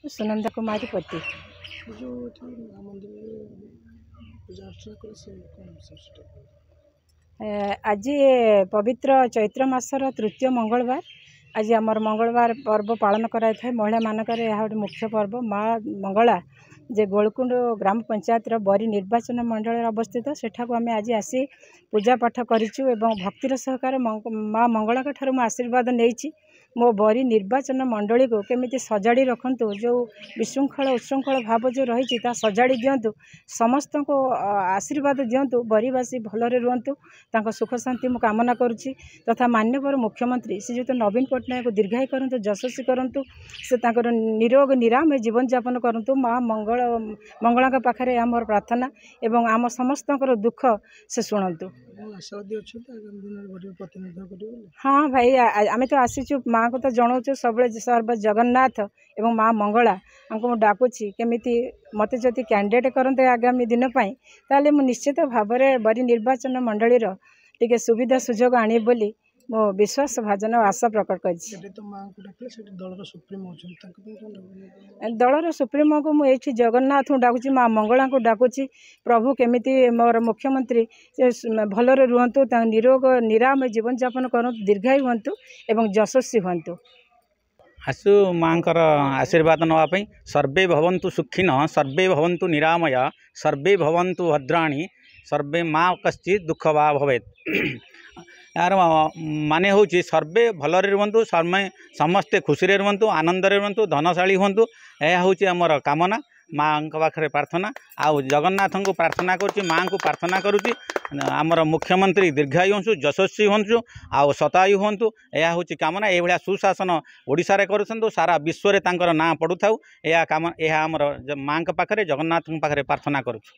सुनंदा कुमारी पति। जो मंदिर पूजा अर्चना करे से कौन विशेषता? आज पवित्र चैत्र मासर तृतीय मंगलवार आज आमर मंगलवार पर्व पालन कराई था। महिला मानक गोटे मुख्य पर्व माँ मंगला जे गोलकुंड ग्राम पंचायत बरी निर्वाचन मंडल अवस्थित सेठाको आम आज आसी पूजा पाठ करिछु एवं भक्तिर सहकार माँ मंगला ठारू आशीर्वाद नहीं मो बरी निर्वाचन मंडली को केमिति सजाड़ी रखंतु जो विशृंखल उच्छृंखल भाव जो रही सजाड़ी दिंतु समस्त को आशीर्वाद दिंतु बरीवासी भलरे रुहतु तांको सुख शांति मु कामना करुच्ची तथा माननीय मुख्यमंत्री श्रीजुत नवीन पट्टनायक दीर्घायु करंतु यशस्वी करंतु से तांकर निरोग निरामय जीवन यापन करंतु माँ मंगला पाखरे आमर प्रार्थना एवं आम समस्त दुख से शुणु। हाँ भाई आम तो आसीचु माँ को तो जनाऊँ सब सर्व जगन्नाथ एवं माँ मंगला हमको डाकुची केमिति मते जदि कैंडिडेट करते आगामी दिन ताले मु निश्चित भाव में बरी निर्वाचन मंडली टिके सुविधा सुजोग आनी बोली मो विश्वास भाजन आशा प्रकट कर दलर सुप्रीमो को मुझे जगन्नाथ डाकुची माँ मंगला को डाकुची प्रभु केमिति मोर मुख्यमंत्री भलरे रुहतु निरोग निरामय जीवन यापन करूँ दीर्घायु हूँ एवं यशस्वी हूँ। आसु माँकर आशीर्वाद नापी सर्वे भवन्तु सुखिन सर्वे भवन्तु निरामय सर्वे भवन्तु भद्राणी सर्वे माँ कश्चित दुख वा भवेत। यार माने हूँ सर्वे भलरे रुहतु समस्ते खुशी रुहतु आनंद रुहतु धनशाली हूँ यह हूँ आमर कामना माँ पाखे प्रार्थना आउ जगन्नाथ को प्रार्थना करुच्ची माँ को प्रार्थना करुच्ची आमर मुख्यमंत्री दीर्घायु हूँ यशस्वी हूँ आउ शतायु हूँ यह हूँ कामना ये सुशासन ओडिशा रे करुछन्तु सारा विश्व रे तांकर ना पड़ू था यह काम यह आमर माँ पाखे जगन्नाथ पाखे प्रार्थना करुछु।